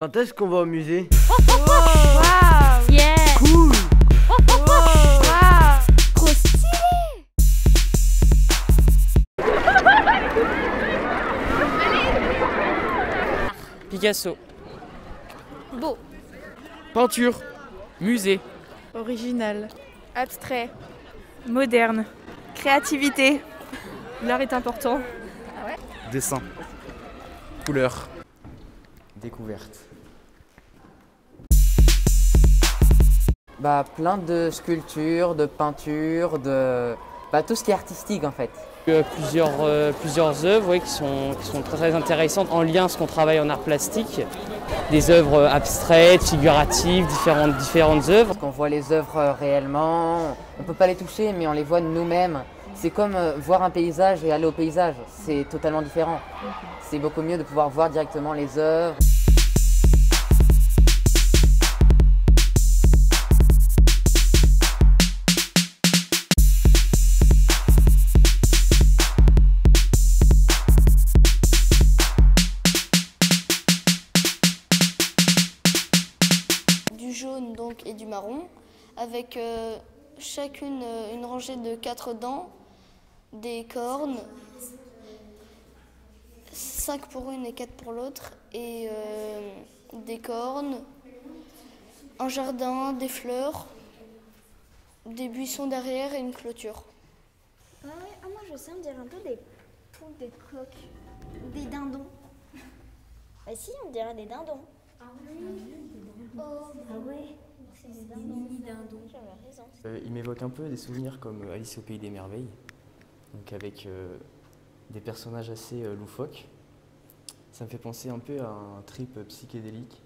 Quand est-ce qu'on va au musée? Wow, yeah. Cool. Wow, trop stylé. Picasso. Beau. Peinture. Musée. Original. Abstrait. Moderne. Créativité. L'art est important. Dessin. Couleur. Découverte. Plein de sculptures, de peintures, tout ce qui est artistique en fait. Plusieurs œuvres oui, qui sont très intéressantes en lien avec ce qu'on travaille en art plastique. Des œuvres abstraites, figuratives, différentes œuvres. Quand on voit les œuvres réellement, on ne peut pas les toucher mais on les voit de nous-mêmes. C'est comme voir un paysage et aller au paysage, c'est totalement différent. C'est beaucoup mieux de pouvoir voir directement les œuvres. Du jaune donc et du marron, avec chacune une rangée de 4 dents, des cornes, 5 pour une et 4 pour l'autre, et des cornes, un jardin, des fleurs, des buissons derrière et une clôture. Ah ouais, moi je sais, on dirait un peu des poules, des coqs, des dindons. Bah si, on dirait des dindons. Ah oui, oh, ah ouais, c'est des dindons. J'avais raison. Il m'évoque un peu des souvenirs comme Alice au pays des merveilles, donc avec des personnages assez loufoques. Ça me fait penser un peu à un trip psychédélique,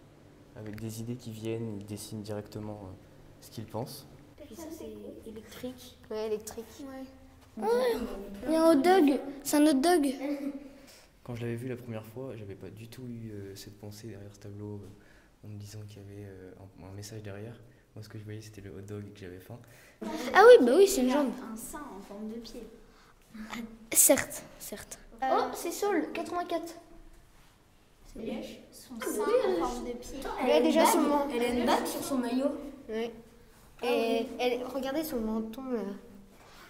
avec des idées qui viennent, ils dessinent directement ce qu'ils pensent. Et ça c'est électrique. Ouais, électrique. Ouais. Il y a un hot dog, c'est un hot dog. Quand je l'avais vu la première fois, j'avais pas du tout eu cette pensée derrière ce tableau, en me disant qu'il y avait un message derrière. Moi, ce que je voyais, c'était le hot dog et que j'avais faim. Ah oui, bah oui, c'est une jambe. Un sein en forme de pied. Certes. Oh, c'est Saul, 84. C'est son sein en forme de pied. Elle a déjà son menton. Elle a une bague sur son maillot. Oui. Et regardez son menton là.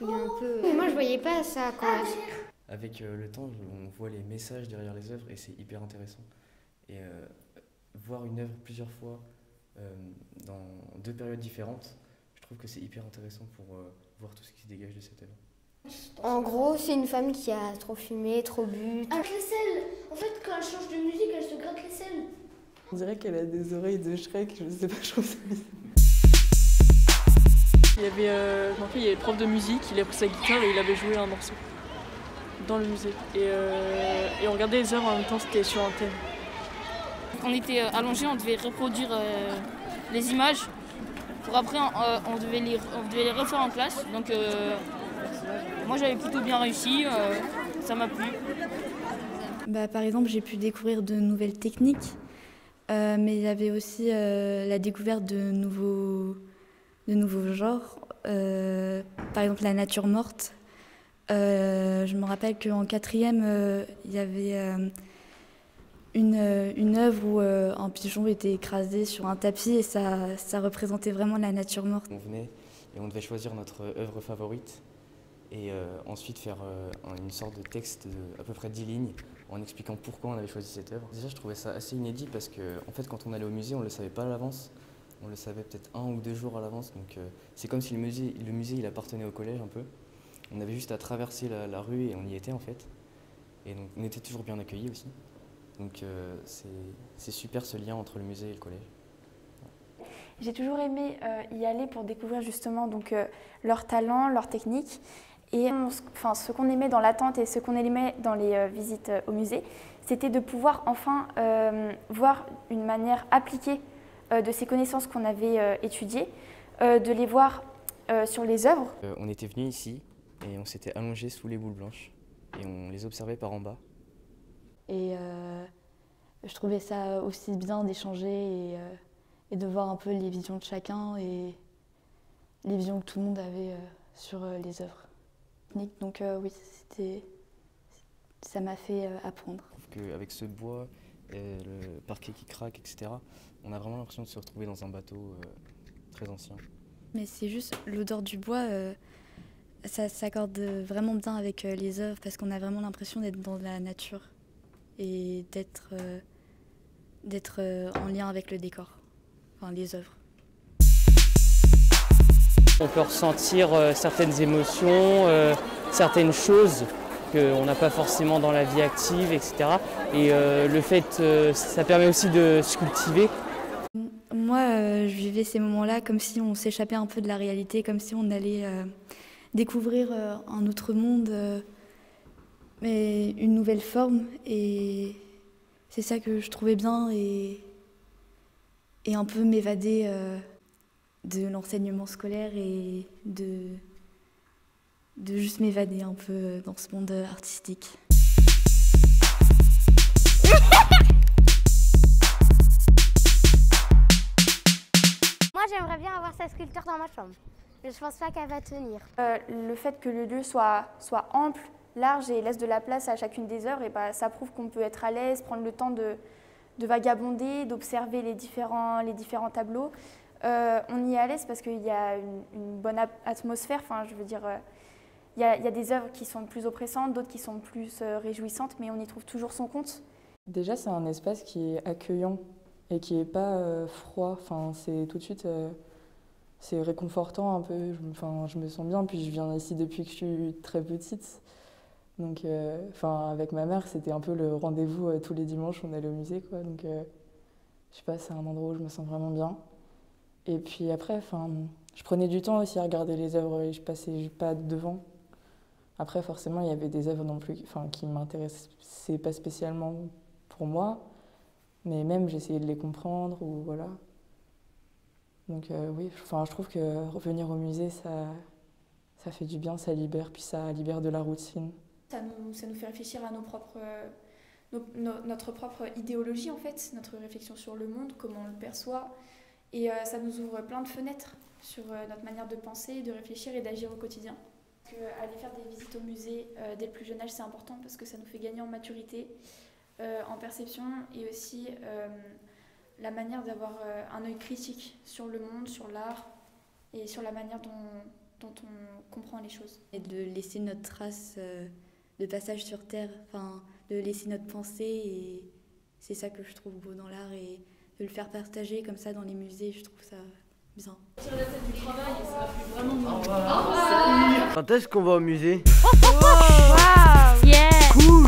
Il est un peu. Mais moi je voyais pas ça quand même. Avec le temps, on voit les messages derrière les œuvres et c'est hyper intéressant. Et voir une œuvre plusieurs fois dans deux périodes différentes, je trouve que c'est hyper intéressant pour voir tout ce qui se dégage de cette œuvre. En gros, c'est une femme qui a trop fumé, trop bu. Avec l'aisselle. En fait, quand elle change de musique, elle se gratte l'aisselle. On dirait qu'elle a des oreilles de Shrek, je sais pas, je trouve ça bizarre. Il y avait le prof de musique, il a pris sa guitare et il avait joué un morceau dans le musée. Et on regardait les œuvres en même temps, c'était sur un thème. On était allongés, on devait reproduire les images. Pour après, on devait les refaire en classe. Donc moi j'avais plutôt bien réussi, ça m'a plu. Par exemple, j'ai pu découvrir de nouvelles techniques, mais il y avait aussi la découverte de nouveaux genres. Par exemple, la nature morte. Je me rappelle qu'en quatrième, il y avait une œuvre où un pigeon était écrasé sur un tapis et ça représentait vraiment la nature morte. On venait et on devait choisir notre œuvre favorite et ensuite faire une sorte de texte de à peu près 10 lignes en expliquant pourquoi on avait choisi cette œuvre. Déjà, je trouvais ça assez inédit parce que en fait, quand on allait au musée, on ne le savait pas à l'avance. On le savait peut-être 1 ou 2 jours à l'avance. Donc c'est comme si le musée il appartenait au collège un peu. On avait juste à traverser la rue et on y était en fait. Et donc on était toujours bien accueillis aussi. Donc c'est super ce lien entre le musée et le collège. J'ai toujours aimé y aller pour découvrir justement leurs talents, leurs techniques. Et ce qu'on aimait dans l'attente et ce qu'on aimait dans les visites au musée, c'était de pouvoir enfin voir une manière appliquée de ces connaissances qu'on avait étudiées, de les voir sur les œuvres. On était venus ici et on s'était allongé sous les boules blanches et on les observait par en bas. Et je trouvais ça aussi bien d'échanger et de voir un peu les visions de chacun et les visions que tout le monde avait sur les œuvres. Donc oui, ça m'a fait apprendre. Je trouve qu'avec ce bois et le parquet qui craque, etc. On a vraiment l'impression de se retrouver dans un bateau très ancien. Mais c'est juste l'odeur du bois, ça s'accorde vraiment bien avec les œuvres parce qu'on a vraiment l'impression d'être dans la nature et d'être en lien avec le décor, enfin les œuvres. On peut ressentir certaines émotions, certaines choses qu'on n'a pas forcément dans la vie active, etc. Et le fait, ça permet aussi de se cultiver. Moi, je vivais ces moments-là comme si on s'échappait un peu de la réalité, comme si on allait découvrir un autre monde, mais une nouvelle forme. Et c'est ça que je trouvais bien et un peu m'évader de l'enseignement scolaire et de juste m'évader un peu dans ce monde artistique. Moi, j'aimerais bien avoir cette sculpture dans ma chambre. Mais je pense pas qu'elle va tenir. Le fait que le lieu soit ample, large et laisse de la place à chacune des œuvres, et bah, ça prouve qu'on peut être à l'aise, prendre le temps de vagabonder, d'observer les différents tableaux. On y est à l'aise parce qu'il y a une bonne atmosphère. Enfin, je veux dire, il y a des œuvres qui sont plus oppressantes, d'autres qui sont plus réjouissantes, mais on y trouve toujours son compte. Déjà, c'est un espace qui est accueillant et qui n'est pas froid. Enfin, c'est tout de suite, c'est réconfortant un peu. Je me sens bien. Puis je viens ici depuis que je suis très petite. Donc, avec ma mère, c'était un peu le rendez-vous tous les dimanches. On allait au musée, quoi. Donc, je sais pas, c'est un endroit où je me sens vraiment bien. Et puis après, je prenais du temps aussi à regarder les œuvres et je passais pas devant. Après, forcément, il y avait des œuvres non plus, qui m'intéressaient pas spécialement pour moi, mais même j'essayais de les comprendre ou voilà. Donc oui, je trouve que revenir au musée, ça fait du bien, ça libère, puis ça libère de la routine. Ça nous fait réfléchir à notre propre idéologie en fait, notre réflexion sur le monde, comment on le perçoit. Et ça nous ouvre plein de fenêtres sur notre manière de penser, de réfléchir et d'agir au quotidien. Aller faire des visites au musée dès le plus jeune âge, c'est important parce que ça nous fait gagner en maturité, en perception et aussi la manière d'avoir un œil critique sur le monde, sur l'art et sur la manière dont on comprend les choses. Et de laisser notre trace de passage sur Terre, de laisser notre pensée, et c'est ça que je trouve beau dans l'art et de le faire partager comme ça dans les musées, je trouve ça bien. Tirer la tête du travail et ça va plus vraiment. Quand est-ce qu'on va au musée? Wow. Yeah. Cool.